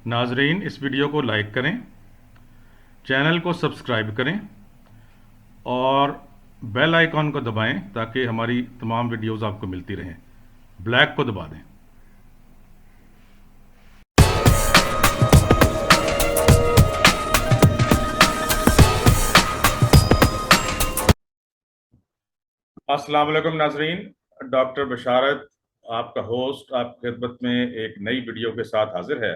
नाजरीन, इस वीडियो को लाइक करें, चैनल को सब्सक्राइब करें और बेल आइकॉन को दबाएं ताकि हमारी तमाम वीडियोस आपको मिलती रहें। ब्लैक को दबा दें। अस्सलाम वालेकुम नाजरीन, डॉक्टर बशारत आपका होस्ट आपकी खिदमत में एक नई वीडियो के साथ हाजिर है।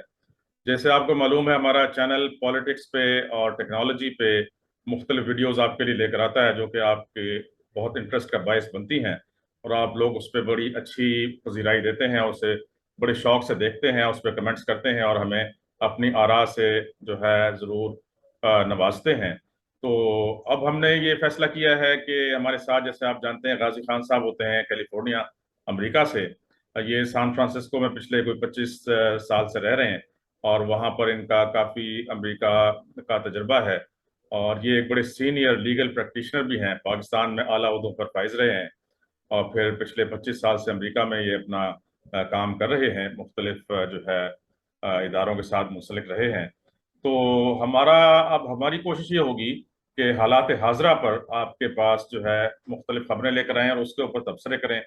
जैसे आपको मालूम है, हमारा चैनल पॉलिटिक्स पे और टेक्नोलॉजी पे मुख्तलिफ वीडियोस आपके लिए लेकर आता है जो कि आपके बहुत इंटरेस्ट का बायस बनती हैं और आप लोग उस पर बड़ी अच्छी पजीराई देते हैं, उसे बड़े शौक से देखते हैं, उस पर कमेंट्स करते हैं और हमें अपनी आरा से जो है ज़रूर नवाजते हैं। तो अब हमने ये फैसला किया है कि हमारे साथ, जैसे आप जानते हैं, गाजी खान साहब होते हैं कैलिफोर्निया अमेरिका से। ये सैन फ्रांसिस्को में पिछले कोई 25 साल से रह रहे हैं और वहाँ पर इनका काफ़ी अमेरिका का तजर्बा है और ये एक बड़े सीनियर लीगल प्रैक्टिशनर भी हैं। पाकिस्तान में आला ओहदों पर फाइज रहे हैं और फिर पिछले 25 साल से अमेरिका में ये अपना काम कर रहे हैं, मुख्तलिफ जो है इदारों के साथ मुंसलिक रहे हैं। तो अब हमारी कोशिश ये होगी कि हालात हाजरा पर आपके पास जो है मुख्तलिफ खबरें लेकर आएँ और उसके ऊपर तबसरे करें।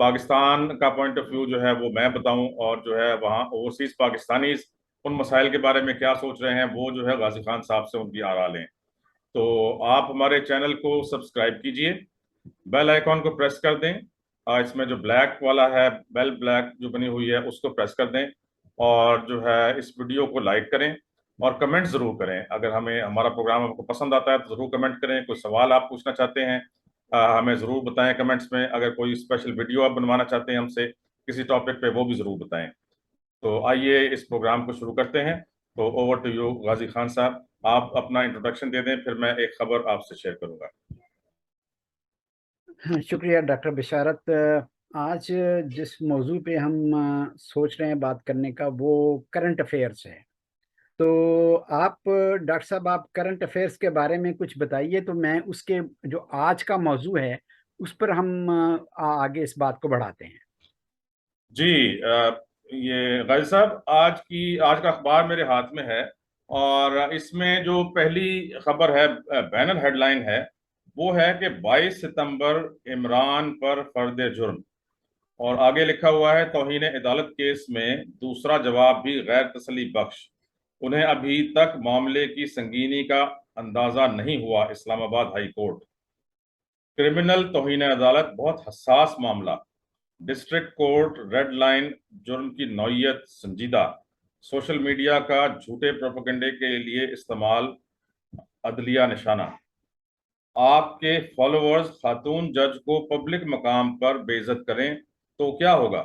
पाकिस्तान का पॉइंट ऑफ व्यू जो है वो मैं बताऊं और जो है वहाँ ओवरसीज पाकिस्तानीज उन मसाइल के बारे में क्या सोच रहे हैं वो जो है गाजी खान साहब से उनकी आरा लें। तो आप हमारे चैनल को सब्सक्राइब कीजिए, बेल आइकॉन को प्रेस कर दें, इसमें जो ब्लैक वाला है, बेल ब्लैक जो बनी हुई है, उसको प्रेस कर दें और जो है इस वीडियो को लाइक करें और कमेंट ज़रूर करें। अगर हमें हमारा प्रोग्राम आपको पसंद आता है तो ज़रूर कमेंट करें। कोई सवाल आप पूछना चाहते हैं हमें ज़रूर बताएं कमेंट्स में। अगर कोई स्पेशल वीडियो आप बनवाना चाहते हैं हमसे किसी टॉपिक पे, वो भी ज़रूर बताएं। तो आइए इस प्रोग्राम को शुरू करते हैं। तो over to you Ghazi Khan साहब, आप अपना इंट्रोडक्शन दे दें, फिर मैं एक खबर आपसे शेयर करूंगा। शुक्रिया डॉक्टर बिशारत। आज जिस मौजू पे हम सोच रहे हैं बात करने का, वो करंट अफेयर्स है। तो आप डॉक्टर साहब, आप करंट अफेयर्स के बारे में कुछ बताइए, तो मैं उसके जो आज का मौजू है उस पर हम आगे इस बात को बढ़ाते हैं। जी, ये गाजी साहब, आज का अखबार मेरे हाथ में है और इसमें जो पहली खबर है, बैनर हेडलाइन है, वो है कि 22 सितंबर इमरान पर फर्द जुर्म, और आगे लिखा हुआ है तौहीन अदालत केस में दूसरा जवाब भी गैर तसल्ली बख्श। उन्हें अभी तक मामले की संगीनी का अंदाजा नहीं हुआ। Islamabad high court. क्रिमिनल तौहीन अदालत बहुत हसास मामला। डिस्ट्रिक्ट कोर्ट रेड लाइन, जुर्म की नौयत संजीदा। सोशल मीडिया का झूठे प्रोपेगेंडे के लिए इस्तेमाल, अदलिया निशाना। आपके फॉलोअर्स खातून जज को पब्लिक मकाम पर बेइज्जत करें तो क्या होगा?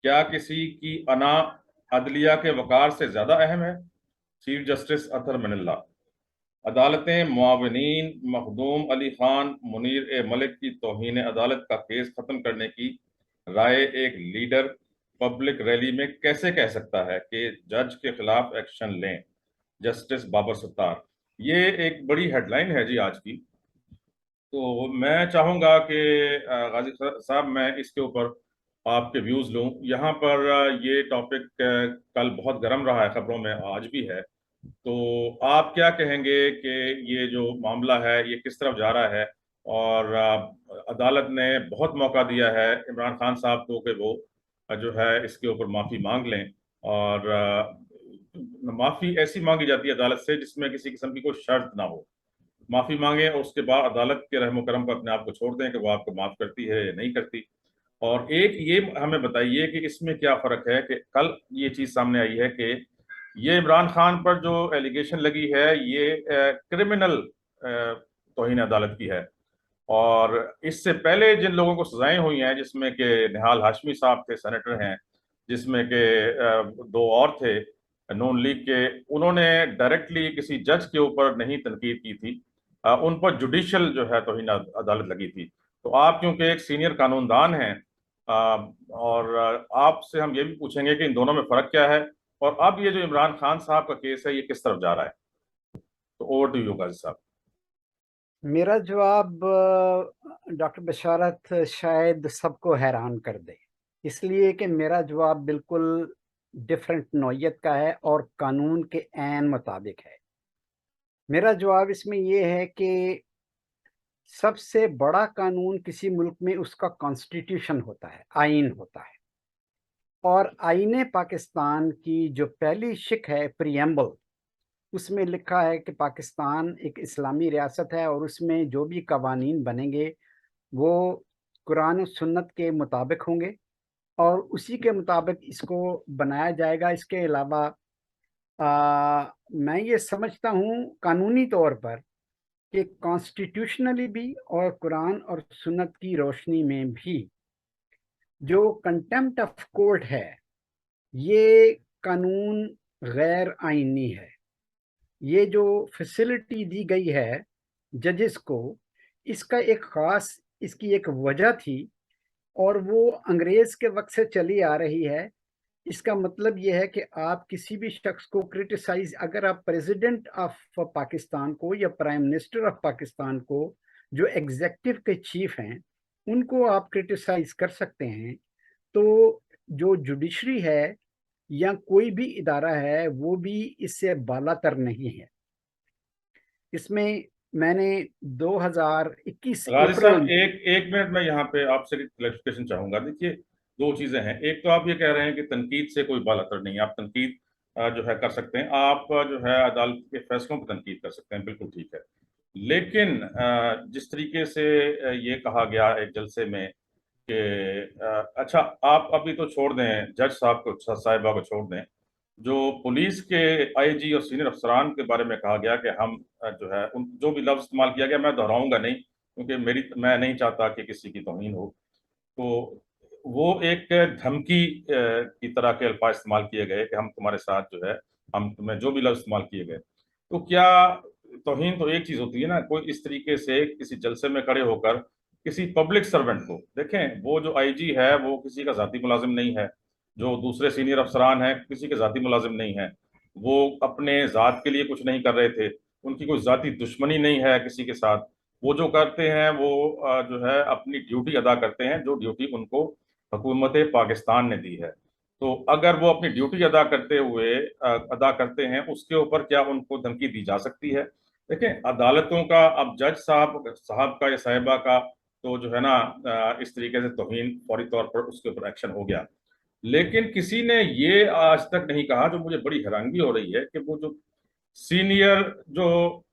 क्या किसी की अना अदलिया के वकार से ज्यादा अहम है? Chief justice Athar Minallah. अदालतें मुआविनीन मखदूम अली खान मुनीर ए मलिक की तौहीन अदालत का केस खत्म करने की राय एक लीडर पब्लिक रैली में कैसे कह सकता है कि जज के खिलाफ एक्शन लें? जस्टिस बाबर सत्तार। ये एक बड़ी हेडलाइन है जी आज की। तो मैं चाहूंगा कि गाजी साहब, मैं इसके ऊपर आपके व्यूज लूं। यहाँ पर ये टॉपिक कल बहुत गर्म रहा है खबरों में, आज भी है। तो आप क्या कहेंगे कि ये जो मामला है ये किस तरफ जा रहा है? और अदालत ने बहुत मौका दिया है इमरान खान साहब को कि वो जो है इसके ऊपर माफ़ी मांग लें, और माफ़ी ऐसी मांगी जाती है अदालत से जिसमें किसी किस्म की कोई शर्त ना हो। माफ़ी मांगे और उसके बाद अदालत के रहम करम पर अपने आप को छोड़ दें कि वो आपको माफ़ करती है या नहीं करती। और एक ये हमें बताइए कि इसमें क्या फ़र्क है कि कल ये चीज़ सामने आई है कि ये इमरान खान पर जो एलिगेशन लगी है ये क्रिमिनल तौहीन अदालत की है, और इससे पहले जिन लोगों को सजाएं हुई हैं, जिसमें कि निहाल हाशमी साहब थे, सेनेटर हैं, जिसमें कि दो और थे नून लीग के, उन्होंने डायरेक्टली किसी जज के ऊपर नहीं तनकीद की थी, उन पर जुडिशल जो है तौहीन अदालत लगी थी। तो आप क्योंकि एक सीनियर कानूनदान हैं, और आपसे हम ये भी पूछेंगे कि इन दोनों में फ़र्क क्या है, और अब ये जो इमरान खान साहब का केस है ये किस तरफ जा रहा है। तो ओवर टू यू गाजी साहब। मेरा जवाब डॉक्टर बशारत शायद सबको हैरान कर दे, इसलिए कि मेरा जवाब बिल्कुल डिफरेंट नौयत का है और कानून के ऐन मुताबिक है। मेरा जवाब इसमें ये है कि सबसे बड़ा कानून किसी मुल्क में उसका कॉन्स्टिट्यूशन होता है, आइन होता है। और आईने पाकिस्तान की जो पहली शिक है, प्रियम्बल, उसमें लिखा है कि पाकिस्तान एक इस्लामी रियासत है और उसमें जो भी कवानीन बनेंगे वो कुरान और सुन्नत के मुताबिक होंगे और उसी के मुताबिक इसको बनाया जाएगा। इसके अलावा मैं ये समझता हूँ कानूनी तौर पर कि कॉन्स्टिट्यूशनली भी और कुरान और सुन्नत की रोशनी में भी जो कंटेम्प्ट ऑफ कोर्ट है, ये कानून गैर आइनी है। ये जो फैसिलिटी दी गई है जजेस को, इसका एक ख़ास इसकी एक वजह थी और वो अंग्रेज़ के वक्त से चली आ रही है। इसका मतलब ये है कि आप किसी भी शख्स को क्रिटिसाइज, अगर आप प्रेसिडेंट ऑफ पाकिस्तान को या प्राइम मिनिस्टर ऑफ पाकिस्तान को, जो एग्जेक्टिव के चीफ हैं, उनको आप क्रिटिसाइज कर सकते हैं। तो जो जुडिशरी है या कोई भी इदारा है वो भी इससे बालातर नहीं है। इसमें मैंने 2021 गाजी साहब, अप्रैल एक एक मिनट में यहाँ पे आपसे क्लैरिफिकेशन चाहूंगा। देखिए, दो चीजें हैं। एक तो आप ये कह रहे हैं कि तनकीद से कोई बाल असर नहीं है, आप तनकीद जो है कर सकते हैं, आप जो है अदालत के फैसलों पर तनकीद कर सकते हैं, बिल्कुल ठीक है। लेकिन जिस तरीके से ये कहा गया एक जलसे में कि अच्छा, आप अभी तो छोड़ दें जज साहब को, साहिबा को छोड़ दें, जो पुलिस के आईजी और सीनियर अफसरान के बारे में कहा गया कि हम जो है उन जो भी लफ्ज इस्तेमाल किया गया, मैं दोहराऊंगा नहीं क्योंकि मैं नहीं चाहता कि किसी की तौहीन हो, तो वो एक धमकी की तरह के अल्फाज इस्तेमाल किए गए कि हम तुम्हारे साथ जो है, हम तुम्हें जो भी लफ्ज इस्तेमाल किए गए। तो क्या तौहीन तो एक चीज होती है ना, कोई इस तरीके से किसी जलसे में खड़े होकर किसी पब्लिक सर्वेंट को, देखें वो जो आईजी है वो किसी का जाती मुलाजिम नहीं है, जो दूसरे सीनियर अफसरान हैं किसी के जाती मुलाजिम नहीं है, वो अपने ज़ात के लिए कुछ नहीं कर रहे थे, उनकी कोई जाती दुश्मनी नहीं है किसी के साथ। वो जो करते हैं वो जो है अपनी ड्यूटी अदा करते हैं, जो ड्यूटी उनको हुकूमत पाकिस्तान ने दी है। तो अगर वो अपनी ड्यूटी अदा करते हुए अदा करते हैं, उसके ऊपर क्या उनको धमकी दी जा सकती है? देखें, अदालतों का, अब जज साहब साहब का या साहिबा का तो जो है ना इस तरीके से तौहीन फौरी तौर पर उसके ऊपर एक्शन हो गया। लेकिन किसी ने ये आज तक नहीं कहा, जो मुझे बड़ी हैरानगी हो रही है, कि वो जो सीनियर जो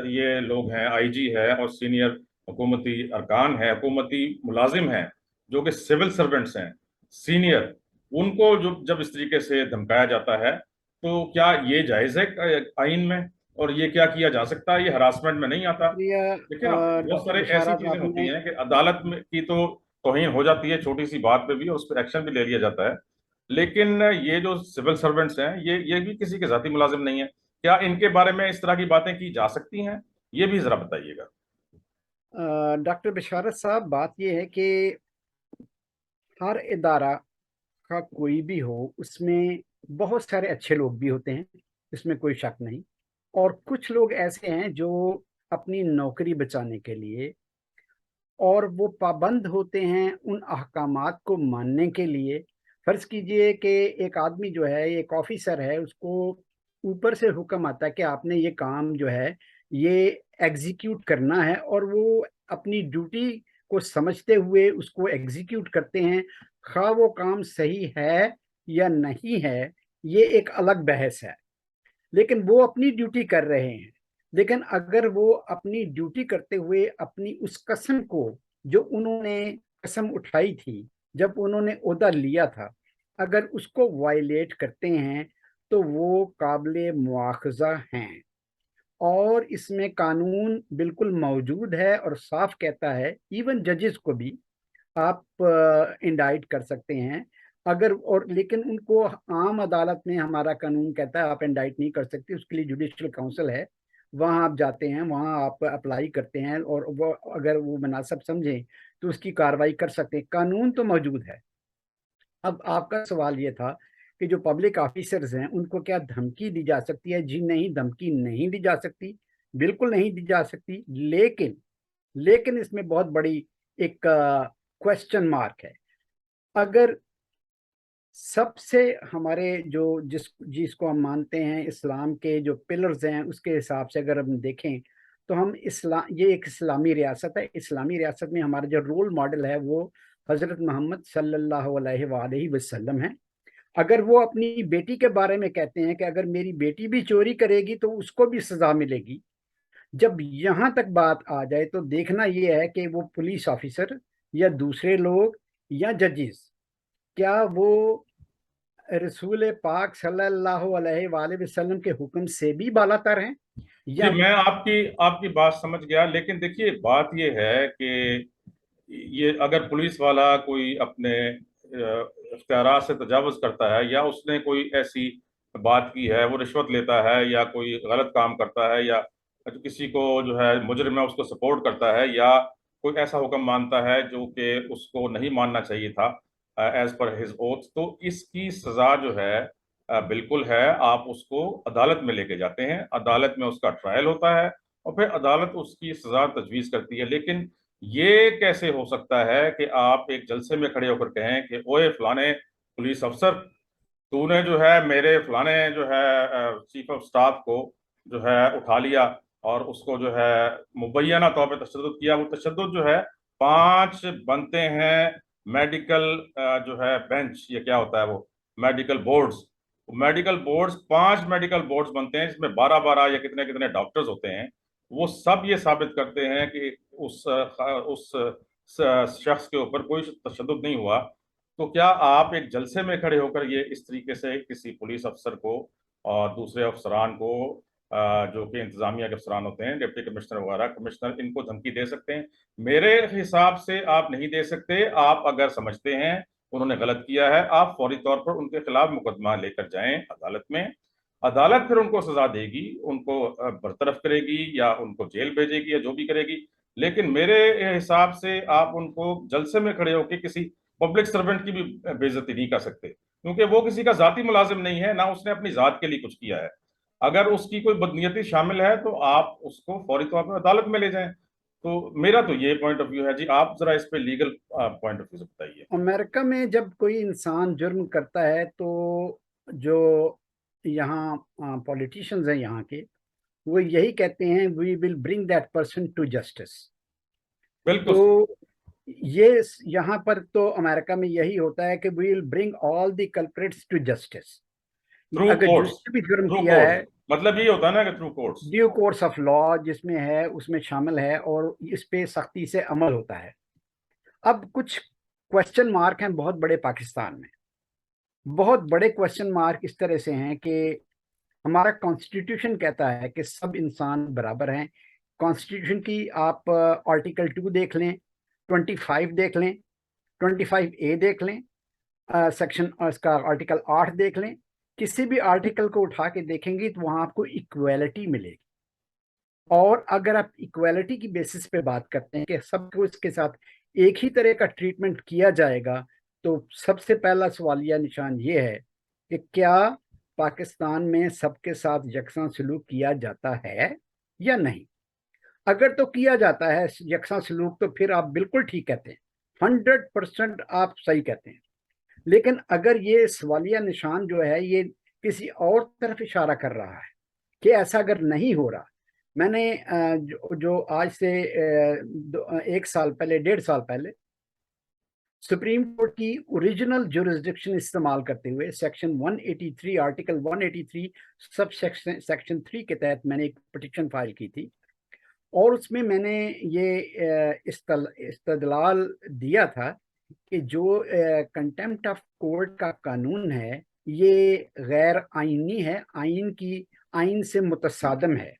ये लोग हैं, आईजी है और सीनियर हुकूमती अरकान है, हुकूमती मुलाजिम हैं, जो कि सिविल सर्वेंट्स हैं सीनियर, उनको जो जब इस तरीके से धमकाया जाता है, तो क्या ये जायज है आइन में? और ये क्या किया जा सकता है? ये हरासमेंट में नहीं आता? शुक्रिया देखिए ना, बहुत डॉक्टर सारे ऐसी बिशारत, चीजें होती आपने हैं कि अदालत में की तो तौहीन हो जाती है छोटी सी बात पे भी, और उस पर एक्शन भी ले लिया जाता है। लेकिन ये जो सिविल सर्वेंट्स हैं, ये भी किसी के जाती मुलाजिम नहीं है। क्या इनके बारे में इस तरह की बातें की जा सकती हैं? ये भी जरा बताइएगा। डॉक्टर बिशारत साहब, बात यह है कि हर इदारा का कोई भी हो उसमें बहुत सारे अच्छे लोग भी होते हैं, इसमें कोई शक नहीं। और कुछ लोग ऐसे हैं जो अपनी नौकरी बचाने के लिए, और वो पाबंद होते हैं उन अहकामात को मानने के लिए। फर्ज कीजिए कि एक आदमी जो है, एक ऑफिसर है, उसको ऊपर से हुक्म आता है कि आपने ये काम जो है ये एग्जीक्यूट करना है, और वो अपनी ड्यूटी को समझते हुए उसको एग्जीक्यूट करते हैं। खा वो काम सही है या नहीं है, ये एक अलग बहस है, लेकिन वो अपनी ड्यूटी कर रहे हैं। लेकिन अगर वो अपनी ड्यूटी करते हुए अपनी उस कसम को, जो उन्होंने कसम उठाई थी जब उन्होंने ओहदा लिया था, अगर उसको वायलेट करते हैं तो वो काबिले मुआखजा हैं। और इसमें कानून बिल्कुल मौजूद है और साफ कहता है, इवन जजेस को भी आप इंडाइट कर सकते हैं अगर, और लेकिन उनको आम अदालत में हमारा कानून कहता है आप इंडाइट नहीं कर सकते, उसके लिए जुडिशल काउंसिल है, वहाँ आप जाते हैं, वहाँ आप अप्लाई करते हैं, और वो अगर वो मुनासिब समझें तो उसकी कार्रवाई कर सकते हैं। कानून तो मौजूद है। अब आपका सवाल ये था कि जो पब्लिक ऑफिसर्स हैं उनको क्या धमकी दी जा सकती है? जी नहीं, धमकी नहीं दी जा सकती, बिल्कुल नहीं दी जा सकती। लेकिन इसमें बहुत बड़ी एक क्वेश्चन मार्क है। अगर سب سے ہمارے جس کو ہم مانتے ہیں اسلام کے جو پلرز ہیں اس کے حساب سے اگر ہم دیکھیں تو ہم یہ ایک اسلامی ریاست ہے. اسلامی ریاست میں ہمارا جو رول ماڈل ہے وہ حضرت محمد صلی اللہ علیہ وآلہ وسلم ہے. اگر وہ اپنی بیٹی کے بارے میں کہتے ہیں کہ اگر میری بیٹی بھی چوری کرے گی تو اس کو بھی سزا ملے گی، جب یہاں تک بات آ جائے تو دیکھنا یہ ہے کہ وہ پولیس آفیسر یا دوسرے لوگ یا ججز کیا وہ رسول پاک صلی اللہ علیہ وآلہ وسلم کے حکم سے بھی بالا تر ہیں جی یا میں آپ کی بات سمجھ گیا، لیکن دیکھیے بات یہ ہے کہ یہ اگر پولیس والا کوئی اپنے اختیارات سے تجاوز کرتا ہے، یا اس نے کوئی ایسی بات کی ہے، وہ رشوت لیتا ہے یا کوئی غلط کام کرتا ہے، یا کسی کو جو ہے مجرم ہے اس کو سپورٹ کرتا ہے، یا کوئی ایسا حکم مانتا ہے جو کہ اس کو نہیں ماننا چاہیے تھا ایز پر ہز اوتھ، تو اس کی سزا جو ہے بالکل ہے. آپ اس کو عدالت میں لے کے جاتے ہیں، عدالت میں اس کا ٹرائل ہوتا ہے، اور پھر عدالت اس کی سزا تجویز کرتی ہے. لیکن یہ کیسے ہو سکتا ہے کہ آپ ایک جلسے میں کھڑے ہو کر کہیں کہ اوئے فلانے پولیس افسر، تو نے جو ہے میرے فلانے جو ہے چیف آف سٹاف کو جو ہے اٹھا لیا اور اس کو جو ہے مبینہ طور پہ تشدد کیا. وہ تشدد جو ہے 5 بنتے ہیں میڈیکل جو ہے بینچ، یہ کیا ہوتا ہے وہ میڈیکل بورڈز، 5 میڈیکل بورڈز بنتے ہیں جس میں 12 یا کتنے کتنے ڈاکٹرز ہوتے ہیں. وہ سب یہ ثابت کرتے ہیں کہ اس شخص کے اوپر کوئی تشدد نہیں ہوا. تو کیا آپ ایک جلسے میں کھڑے ہو کر یہ اس طریقے سے کسی پولیس افسر کو اور دوسرے افسران کو جو کہ انتظامیہ کے افسران ہوتے ہیں، ڈپٹی کمشنر وغیرہ کمشنر، ان کو دھمکی دے سکتے ہیں؟ میرے حساب سے آپ نہیں دے سکتے. آپ اگر سمجھتے ہیں انہوں نے غلط کیا ہے، آپ فوری طور پر ان کے خلاف مقدمہ لے کر جائیں عدالت میں. عدالت پھر ان کو سزا دے گی، ان کو برطرف کرے گی یا ان کو جیل بھیجے گی یا جو بھی کرے گی. لیکن میرے حساب سے آپ ان کو جلسے میں کھڑے ہو کے کسی پبلک سرونٹ کی بھی بے عزتی نہیں کر سکتے، کیونکہ وہ کسی کا ذاتی ملازم نہیں ہے، نہ اس نے اپنی ذات کے لیے کچھ کیا ہے. اگر اس کی کوئی بدنیتی شامل ہے تو آپ اس کو فوری طور پر عدالت میں لے جائیں. تو میرا تو یہ پوائنٹ آف ویو ہے. جی آپ ذرا اس پہ لیگل پوائنٹ آف ویو سے بتائیے. امریکہ میں جب کوئی انسان جرم کرتا ہے تو جو یہاں پولیٹیشنز ہیں یہاں کے، وہ یہی کہتے ہیں we will bring that person to justice. بالکل تو صحیح. یہ یہاں پر تو امریکہ میں یہی ہوتا ہے کہ وی will bring all the culprits to justice. Through اگر جس کورٹس. نے بھی جرم تھرو کیا ہے، کورٹس مطلب یہ ہوتا ہے نا کہ through courts. Due course of law جس میں ہے اس میں شامل ہے اور اس پہ سختی سے عمل ہوتا ہے. اب کچھ کوشچن مارک ہیں بہت بڑے پاکستان میں. بہت بڑے کوشچن مارک اس طرح سے ہیں کہ ہمارا کانسٹیٹیوشن کہتا ہے کہ سب انسان برابر ہیں. کانسٹیٹیوشن کی آپ آرٹیکل 2 دیکھ لیں، 25 دیکھ لیں، 25A دیکھ لیں، سیکشن اس کا آرٹیکل 8 دیکھ لیں. کسی بھی آرٹیکل کو اٹھا کے دیکھیں گی تو وہاں آپ کو ایکویلٹی ملے گی. اور اگر آپ ایکویلٹی کی بیسس پہ بات کرتے ہیں کہ سب کو اس کے ساتھ ایک ہی طرح کا ٹریٹمنٹ کیا جائے گا، تو سب سے پہلا سوالیہ نشان یہ ہے کہ کیا پاکستان میں سب کے ساتھ یکساں سلوک کیا جاتا ہے یا نہیں. اگر تو کیا جاتا ہے یکساں سلوک تو پھر آپ بالکل ٹھیک کہتے ہیں، 100% آپ صحیح کہتے ہیں. لیکن اگر یہ سوالیہ نشان جو ہے یہ کسی اور طرف اشارہ کر رہا ہے کہ ایسا اگر نہیں ہو رہا. میں نے جو آج سے 1 سال پہلے 1.5 سال پہلے سپریم کورٹ کی اوریجنل جورسڈکشن استعمال کرتے ہوئے سیکشن 183 آرٹیکل 183 سب سیکشن 3 کے تحت میں نے ایک پٹیشن فائل کی تھی، اور اس میں میں نے یہ استدلال دیا تھا کہ جو کنٹمپٹ آف کورٹ کا قانون ہے یہ غیر آئینی ہے، آئین سے متصادم ہے.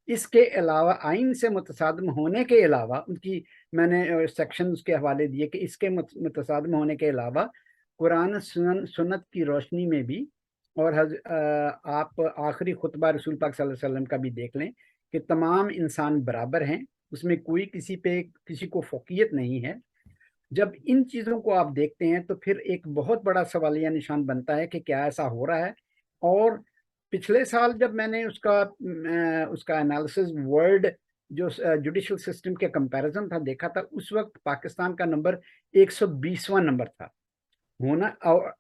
اس کے علاوہ آئین سے متصادم ہونے کے علاوہ ان کی میں نے سیکشن اس کے حوالے دیے کہ اس کے متصادم ہونے کے علاوہ قرآن سنت کی روشنی میں بھی، اور آپ آخری خطبہ رسول پاک صلی اللہ علیہ وسلم کا بھی دیکھ لیں کہ تمام انسان برابر ہیں، اس میں کوئی کسی کو فوقیت نہیں ہے. جب ان چیزوں کو آپ دیکھتے ہیں تو پھر ایک بہت بڑا سوالیہ نشان بنتا ہے کہ کیا ایسا ہو رہا ہے. اور پچھلے سال جب میں نے اس کا انالیسز ورلڈ جو جوڈیشل سسٹم کے کمپیریزن تھا دیکھا تھا، اس وقت پاکستان کا نمبر 120واں نمبر تھا. होना। और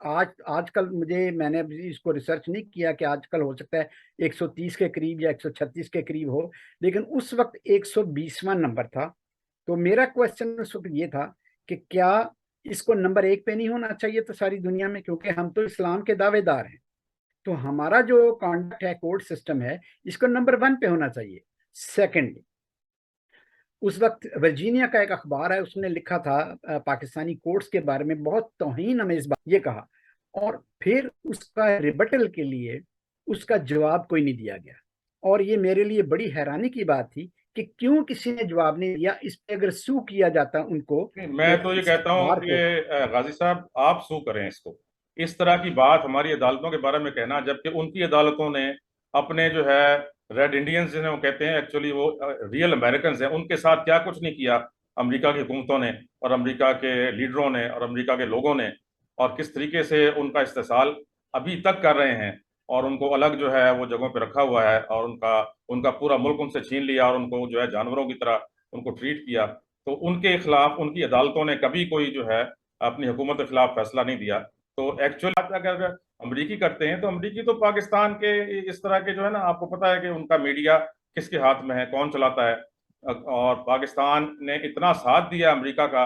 आजकल मैंने अभी इसको रिसर्च नहीं किया कि आजकल हो सकता है 130 के करीब या 136 के करीब हो, लेकिन उस वक्त 120वां नंबर था। तो मेरा क्वेश्चन उस वक्त ये था कि क्या इसको नंबर 1 पे नहीं होना चाहिए था सारी दुनिया में, क्योंकि हम तो इस्लाम के दावेदार हैं। तो हमारा जो कॉन्डक्ट है, कोड सिस्टम है, इसको नंबर 1 पे होना चाहिए। सेकंड, उस वक्त वर्जीनिया का एक अखबार है, उसने लिखा था पाकिस्तानी कोर्ट्स के बारे में, बहुत तौहीन हमें इस बात ये कहा, और फिर उसका रिबटल के लिए उसका जवाब कोई नहीं दिया गया। और ये मेरे लिए बड़ी हैरानी की बात थी कि क्यों किसी ने जवाब नहीं दिया। इस पे अगर सू किया जाता उनको, मैं तो ये इस कहता हूँ अखबार कि को। गाजी साहब आप सू करें इसको। इस तरह की बात हमारी अदालतों के बारे में कहना, जबकि उनकी अदालतों ने अपने जो है रेड इंडियंस जिन्हें वो कहते हैं, एक्चुअली वो रियल अमेरिकन हैं, उनके साथ क्या कुछ नहीं किया अमेरिका की हुकूमतों ने और अमेरिका के लीडरों ने और अमेरिका के लोगों ने, और किस तरीके से उनका इस्तेसाल अभी तक कर रहे हैं, और उनको अलग जो है वो जगहों पे रखा हुआ है, और उनका उनका पूरा मुल्क उनसे छीन लिया, और उनको जो है जानवरों की तरह उनको ट्रीट किया। तो उनके खिलाफ उनकी अदालतों ने कभी कोई जो है अपनी हुकूमत के खिलाफ फैसला नहीं दिया। तो एक्चुअल बात अगर अमरीकी करते हैं, तो अमरीकी तो पाकिस्तान के इस तरह के जो है ना, आपको पता है कि उनका मीडिया किसके हाथ में है, कौन चलाता है, और पाकिस्तान ने इतना साथ दिया अमरीका का।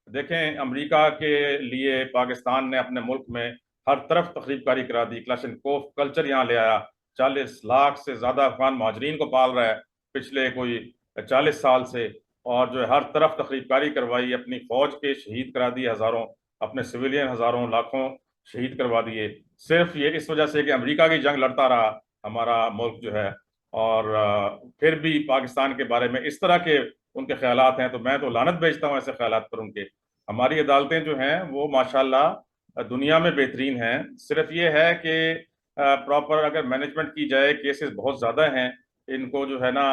देखें, अमरीका के लिए पाकिस्तान ने अपने मुल्क में हर तरफ तकरीबकारी करा दी, क्लाशनकोफ कल्चर यहाँ ले आया, 40 लाख से ज्यादा अफगान महाजरीन को पाल रहा है पिछले कोई 40 साल से, और जो है हर तरफ तकरीबकारी करवाई, अपनी फौज के शहीद करा दिए हजारों, अपने सिविलियन हजारों लाखों शहीद करवा दिए, सिर्फ ये इस वजह से कि अमेरिका की जंग लड़ता रहा हमारा मुल्क जो है। और फिर भी पाकिस्तान के बारे में इस तरह के उनके ख्यालात हैं, तो मैं तो लानत भेजता हूँ ऐसे ख्यालात पर उनके। हमारी अदालतें जो हैं वो माशाल्लाह दुनिया में बेहतरीन हैं। सिर्फ ये है कि प्रॉपर अगर मैनेजमेंट की जाए, केसेस बहुत ज़्यादा हैं, इनको जो है ना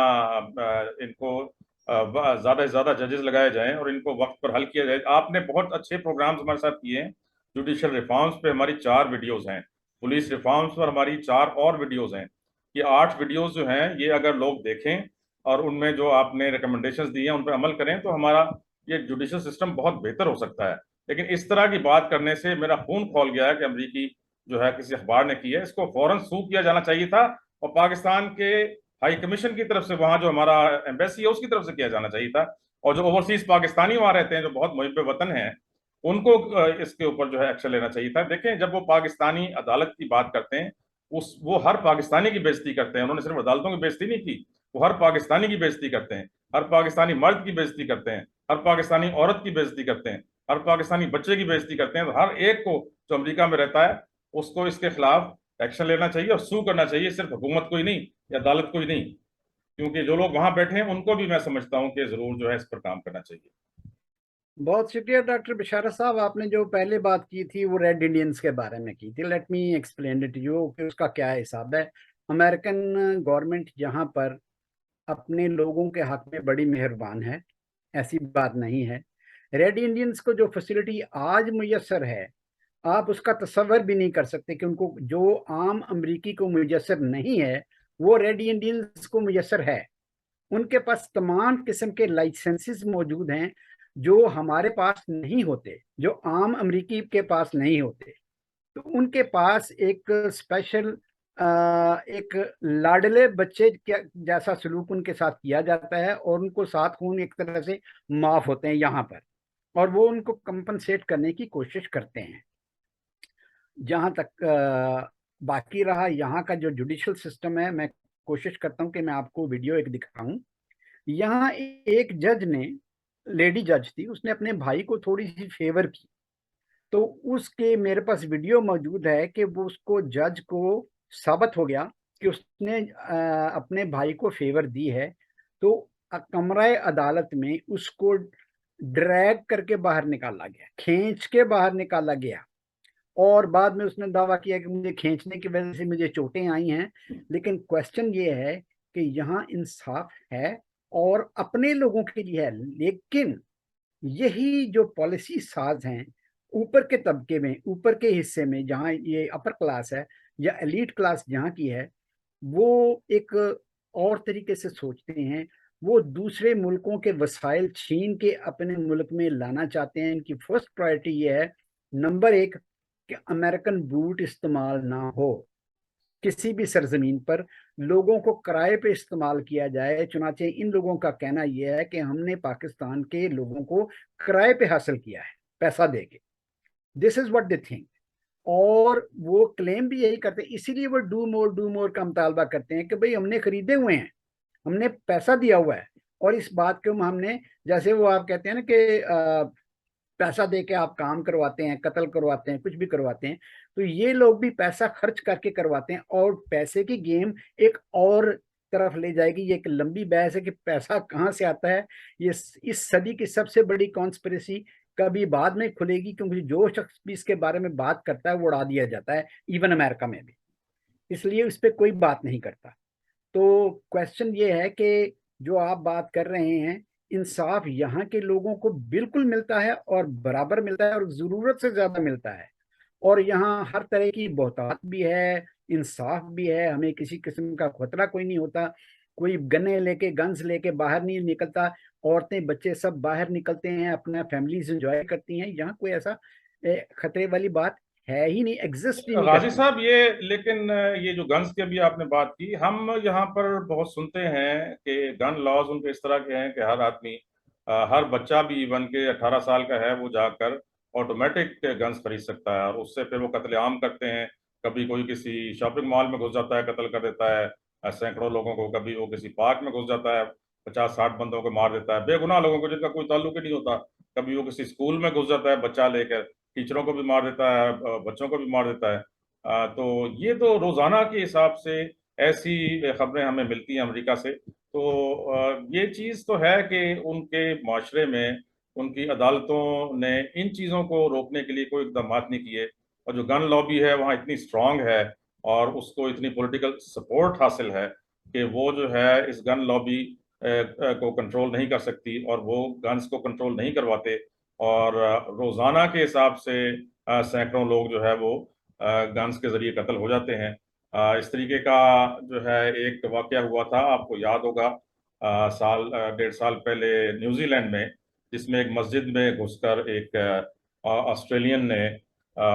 इनको ज़्यादा से ज़्यादा जजेस लगाए जाएं और इनको वक्त पर हल किया जाए। आपने बहुत अच्छे प्रोग्राम्स हमारे साथ किए हैं। जुडिशल रिफॉर्म्स पे हमारी 4 वीडियोस हैं, पुलिस रिफॉर्म्स पर हमारी 4 और वीडियोस हैं। ये 8 वीडियोस जो हैं, ये अगर लोग देखें और उनमें जो आपने रिकमेंडेशंस दी हैं उन पर अमल करें, तो हमारा ये जुडिशल सिस्टम बहुत बेहतर हो सकता है। लेकिन इस तरह की बात करने से मेरा खून खौल गया है कि अमरीकी जो है किसी अखबार ने की है, इसको फौरन सू किया जाना चाहिए था, और पाकिस्तान के हाई कमीशन की तरफ से, वहां जो हमारा एम्बेसी है उसकी तरफ से किया जाना चाहिए था, और जो ओवरसीज पाकिस्तानी वहां रहते हैं जो बहुत मुहिब वतन हैं, उनको इसके ऊपर जो है एक्शन लेना चाहिए था। देखें, जब वो पाकिस्तानी अदालत की बात करते हैं, उस वो हर पाकिस्तानी की बेइज्जती करते हैं। उन्होंने सिर्फ अदालतों की बेइज्जती नहीं की, वो हर पाकिस्तानी की बेइज्जती करते हैं, हर पाकिस्तानी मर्द की बेइज्जती करते हैं, हर पाकिस्तानी औरत की बेइज्जती करते हैं, हर पाकिस्तानी बच्चे की बेइज्जती करते हैं। तो हर एक को जो अमेरिका में रहता है उसको इसके खिलाफ एक्शन लेना चाहिए और सू करना चाहिए, सिर्फ हुकूमत को ही नहीं या अदालत को ही नहीं, क्योंकि जो लोग वहां बैठे हैं उनको भी मैं समझता हूं कि जरूर जो है इस पर काम करना चाहिए। बहुत शुक्रिया डॉक्टर बिशारत साहब। आपने जो पहले बात की थी वो रेड इंडियंस के बारे में की थी। Let me explain it you कि उसका क्या हिसाब है। अमेरिकन गवर्नमेंट यहाँ पर अपने लोगों के हक में बड़ी मेहरबान है, ऐसी बात नहीं है। रेड इंडियंस को जो फैसिलिटी आज मुयसर है, आप उसका तसव्वुर भी नहीं कर सकते कि उनको जो आम अमरीकी को मुयसर नहीं है, वो रेड इंडियंस को मुयसर है। उनके पास तमाम किस्म के लाइसेंसेस मौजूद हैं जो हमारे पास नहीं होते, जो आम अमरीकी के पास नहीं होते। तो उनके पास एक स्पेशल एक लाडले बच्चे जैसा सलूक उनके साथ किया जाता है, और उनको 7 खून एक तरह से माफ होते हैं यहाँ पर, और वो उनको कंपनसेट करने की कोशिश करते हैं। जहाँ तक बाकी रहा यहाँ का जो जुडिशल सिस्टम है, मैं कोशिश करता हूँ कि मैं आपको वीडियो एक दिखाऊं। यहाँ एक जज ने, लेडी जज थी, उसने अपने भाई को थोड़ी सी फेवर की, तो उसके मेरे पास वीडियो मौजूद है कि वो उसको जज को साबित हो गया कि उसने अपने भाई को फेवर दी है। तो कमरा अदालत में उसको ड्रैग करके बाहर निकाला गया, खींच के बाहर निकाला गया, और बाद में उसने दावा किया कि मुझे खींचने की वजह से मुझे चोटें आई हैं। लेकिन क्वेश्चन ये है कि यहाँ इंसाफ है और अपने लोगों के लिए है, लेकिन यही जो पॉलिसी साज हैं ऊपर के तबके में, ऊपर के हिस्से में, जहाँ ये अपर क्लास है या एलीट क्लास जहाँ की है, वो एक और तरीके से सोचते हैं। वो दूसरे मुल्कों के वसाइल छीन के अपने मुल्क में लाना चाहते हैं। इनकी फर्स्ट प्रायोरिटी ये है, नंबर 1, کہ امریکن بروٹ استعمال نہ ہو کسی بھی سرزمین پر، لوگوں کو کرائے پہ استعمال کیا جائے۔ چنانچہ ان لوگوں کا کہنا یہ ہے کہ ہم نے پاکستان کے لوگوں کو کرائے پہ حاصل کیا ہے پیسہ دے کے، دس از واٹ دے تھنک۔ اور وہ کلیم بھی یہی کرتے ہیں، اسی لیے وہ ڈو مور کا مطالبہ کرتے ہیں کہ بھئی ہم نے خریدے ہوئے ہیں، ہم نے پیسہ دیا ہوا ہے، اور اس بات کو ہم نے، جیسے وہ آپ کہتے ہیں نا کہ پیسہ دے کے آپ کام کرواتے ہیں، قتل کرواتے ہیں، کچھ بھی کرواتے ہیں، تو یہ لوگ بھی پیسہ خرچ کر کے کرواتے ہیں۔ اور پیسے کی گیم ایک اور طرف لے جائے گی، یہ ایک لمبی بحث ہے کہ پیسہ کہاں سے آتا ہے۔ یہ اس صدی کی سب سے بڑی کانسپریسی کبھی بعد میں کھلے گی، کیونکہ جو شخص بھی اس کے بارے میں بات کرتا ہے وہ اڑا دیا جاتا ہے، ایون امریکہ میں بھی، اس لیے اس پہ کوئی بات نہیں کرتا۔ تو کوشچن یہ ہے کہ جو آپ بات کر رہے ہیں، انصاف یہاں کے لوگوں کو بالکل ملتا ہے اور برابر ملتا ہے اور ضرورت سے زیادہ ملتا ہے، اور یہاں ہر طرح کی بہتات بھی ہے، انصاف بھی ہے، ہمیں کسی قسم کا خطرہ کوئی نہیں ہوتا، کوئی گنز لے کے باہر نہیں نکلتا، عورتیں بچے سب باہر نکلتے ہیں، اپنا فیملیز انجوائے کرتی ہیں، یہاں کوئی ایسا خطرے والی بات ہے ہی نہیں، ایگزسٹ ہی نہیں غازی کرتی۔ صاحب لیکن یہ جو گنز کے بھی آپ نے بات کی، ہم یہاں پر بہت سنتے ہیں کہ گن لاز ان کے اس طرح کے ہیں کہ ہر آدمی، ہر بچہ بھی ایون کے 18 سال کا ہے وہ جا کر آٹومیٹک گنز خرید سکتا ہے، اور اس سے پھر وہ قتل عام کرتے ہیں۔ کبھی کوئی کسی شاپنگ مال میں گھس جاتا ہے، قتل کر دیتا ہے سینکڑوں لوگوں کو، کبھی وہ کسی پارک میں گھس جاتا ہے، 50-60 بندوں کو مار دیتا ہے، بے گناہ لوگوں کو جن کا کوئی تعلق ہی نہیں ہوتا۔ کبھی وہ کسی اسکول میں گھس جاتا ہے بچہ لے کر، ٹیچروں کو بھی مار دیتا ہے، بچوں کو بھی مار دیتا ہے۔ تو یہ تو روزانہ کے حساب سے ایسی خبریں ہمیں ملتی ہیں امریکہ سے۔ تو یہ چیز تو ہے کہ ان کے معاشرے میں ان کی عدالتوں نے ان چیزوں کو روکنے کے لیے کوئی اقدامات نہیں کیے، اور جو گن لابی ہے وہاں اتنی اسٹرانگ ہے اور اس کو اتنی پولیٹیکل سپورٹ حاصل ہے کہ وہ جو ہے اس گن لابی کو کنٹرول نہیں کر سکتی، اور وہ گنز کو کنٹرول نہیں کرواتے، اور روزانہ کے حساب سے سینکڑوں لوگ جو ہے وہ گنز کے ذریعے قتل ہو جاتے ہیں۔ اس طریقے کا جو ہے ایک واقعہ ہوا تھا، آپ کو یاد ہوگا، 1.5 سال پہلے نیوزی لینڈ میں، جس میں ایک مسجد میں گھس کر ایک آسٹریلین نے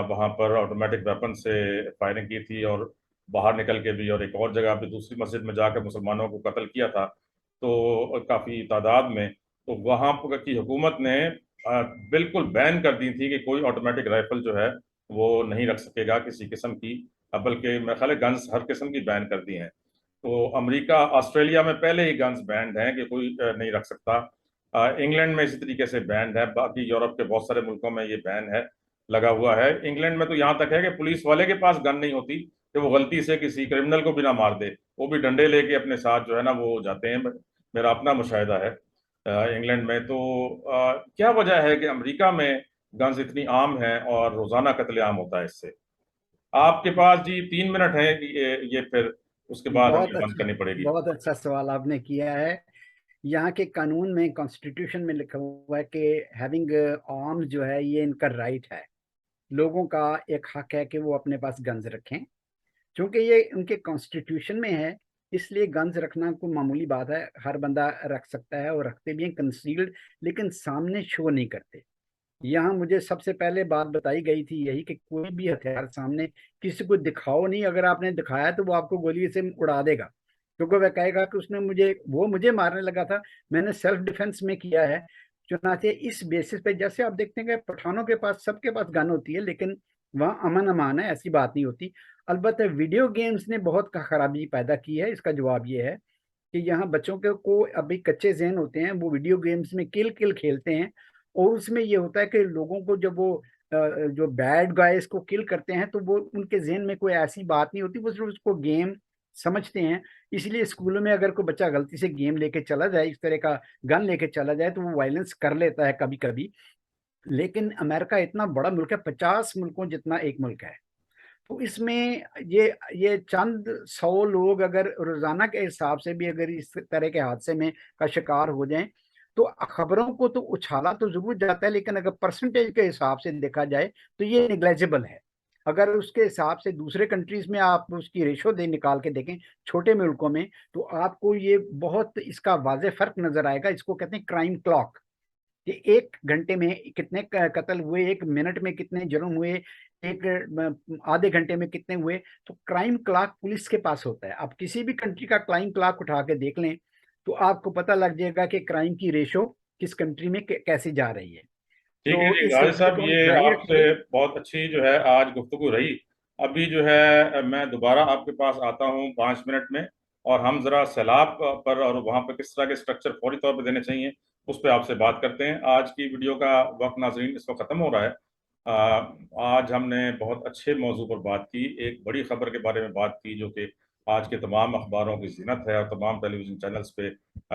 وہاں پر آٹومیٹک ویپن سے فائرنگ کی تھی، اور باہر نکل کے بھی، اور ایک اور جگہ پہ دوسری مسجد میں جا کر مسلمانوں کو قتل کیا تھا، تو کافی تعداد میں۔ تو وہاں کی حکومت نے بالکل بین کر دی تھی کہ کوئی آٹومیٹک رائفل جو ہے وہ نہیں رکھ سکے گا کسی قسم کی، بلکہ میرے خیال ہے گنز ہر قسم کی بین کر دی ہیں۔ تو امریکہ، آسٹریلیا میں پہلے ہی گنز بینڈ ہیں کہ کوئی نہیں رکھ سکتا، انگلینڈ میں اسی طریقے سے بینڈ ہے، باقی یورپ کے بہت سارے ملکوں میں یہ بین ہے، لگا ہوا ہے۔ انگلینڈ میں تو یہاں تک ہے کہ پولیس والے کے پاس گن نہیں ہوتی کہ وہ غلطی سے کسی کرمنل کو بھی نہ مار دے، وہ بھی ڈنڈے لے کے اپنے ساتھ جو ہے نا وہ جاتے ہیں، میرا اپنا مشاہدہ ہے انگلینڈ میں۔ تو کیا وجہ ہے کہ امریکہ میں گنز اتنی عام ہیں اور روزانہ قتل عام ہوتا ہے اس سے؟ آپ کے پاس جی 3 منٹ ہیں، یہ پھر اس کے بعد بہت ہمیں بند اچھا، کرنی پڑے گی۔ بہت اچھا سوال آپ نے کیا ہے۔ یہاں کے قانون میں، کانسٹیٹیوشن میں لکھا ہوا ہے کہ ہیونگ آرمز جو ہے یہ ان کا رائٹ ہے، لوگوں کا ایک حق ہے کہ وہ اپنے پاس گنز رکھیں، چونکہ یہ ان کے کانسٹیٹیوشن میں ہے، اس لیے گنز رکھنا کوئی معمولی بات ہے، ہر بندہ رکھ سکتا ہے، اور رکھتے بھی ہیں کنسیلڈ، لیکن سامنے شو نہیں کرتے۔ یہاں مجھے سب سے پہلے بات بتائی گئی تھی یہی کہ کوئی بھی ہتھیار سامنے کسی کو دکھاؤ نہیں، اگر آپ نے دکھایا تو وہ آپ کو گولی سے اڑا دے گا، کیونکہ وہ کہے گا کہ اس نے مجھے مارنے لگا تھا، میں نے سیلف ڈیفenس میں کیا ہے۔ چنانچہ اس بیسس پہ، جیسے آپ دیکھتے ہیں کہ پٹھانوں کے پاس، سب کے پاس گن ہوتی ہے، لیکن وہاں امن امان ہے، ایسی بات نہیں ہوتی۔ البتہ ویڈیو گیمز نے بہت خرابی پیدا کی ہے، اس کا جواب یہ ہے کہ یہاں بچوں کو ابھی کچے ذہن ہوتے ہیں، وہ ویڈیو گیمز میں کل کھیلتے ہیں، اور اس میں یہ ہوتا ہے کہ لوگوں کو جب وہ جو بیڈ گائز کو کل کرتے ہیں تو وہ ان کے ذہن میں کوئی ایسی بات نہیں ہوتی، وہ صرف اس کو گیم سمجھتے ہیں۔ اس لیے اسکولوں میں اگر کوئی بچہ غلطی سے گیم لے کے چلا جائے، اس طرح کا گن لے کے چلا جائے، تو وہ وائلنس کر لیتا ہے کبھی کبھی۔ لیکن امریکہ اتنا بڑا ملک ہے، 50 ملکوں جتنا ایک ملک ہے، تو اس میں یہ چند 100 لوگ اگر روزانہ کے حساب سے بھی اگر اس طرح کے حادثے میں کا شکار ہو جائیں، تو خبروں کو تو اچھالا تو ضرور جاتا ہے، لیکن اگر پرسنٹیج کے حساب سے دیکھا جائے تو یہ نیگلیجبل ہے۔ اگر اس کے حساب سے دوسرے کنٹریز میں آپ اس کی ریشو نکال کے دیکھیں، چھوٹے ملکوں میں، تو آپ کو یہ بہت اس کا واضح فرق نظر آئے گا۔ اس کو کہتے ہیں کرائم کلاک، कि एक घंटे में कितने कत्ल हुए, एक मिनट में कितने जुर्म हुए, एक आधे घंटे में कितने हुए। तो क्राइम क्लॉक पुलिस के पास होता है। आप किसी भी कंट्री का क्राइम क्लॉक उठा के देख लें तो आपको पता लग जाएगा कि क्राइम की रेशो किस कंट्री में कैसी जा रही है। ठीक है तो जी इस गाजिब इश्यू साहब, को हम ये जारी आपसे रखेंगे। बहुत अच्छी जो है आज गुफ्तगू रही। अभी जो है मैं दोबारा आपके पास आता हूँ 5 मिनट में, और हम जरा सैलाब पर और वहाँ पर किस तरह के स्ट्रक्चर फौरी तौर पर देने चाहिए उस पर आपसे बात करते हैं। आज की वीडियो का वक्त नाजरीन इस वक्त ख़त्म हो रहा है। आज हमने बहुत अच्छे मौजू पर बात की, एक बड़ी खबर के बारे में बात की जो कि आज के तमाम अखबारों की ज़ीनत है और तमाम टेलीविज़न चैनल्स पे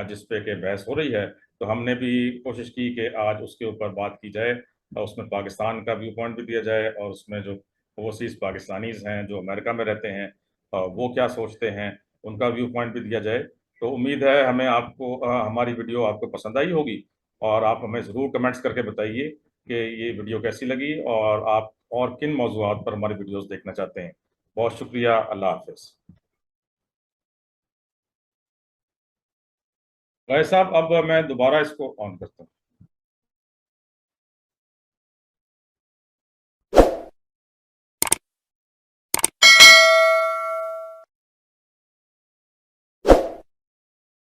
जिस पे के बहस हो रही है। तो हमने भी कोशिश की कि आज उसके ऊपर बात की जाए और उसमें पाकिस्तान का व्यू पॉइंट भी दिया जाए, और उसमें जो ओवरसीज़ पाकिस्तानीज़ हैं जो अमेरिका में रहते हैं वो क्या सोचते हैं, उनका व्यू पॉइंट भी दिया जाए। तो उम्मीद है हमें आपको हमारी वीडियो आपको पसंद आई होगी, और आप हमें ज़रूर कमेंट्स करके बताइए कि ये वीडियो कैसी लगी और आप और किन मौज़ूआत पर हमारी वीडियोस देखना चाहते हैं। बहुत शुक्रिया, अल्लाह हाफिज़। भाई साहब, अब मैं दोबारा इसको ऑन करता हूँ।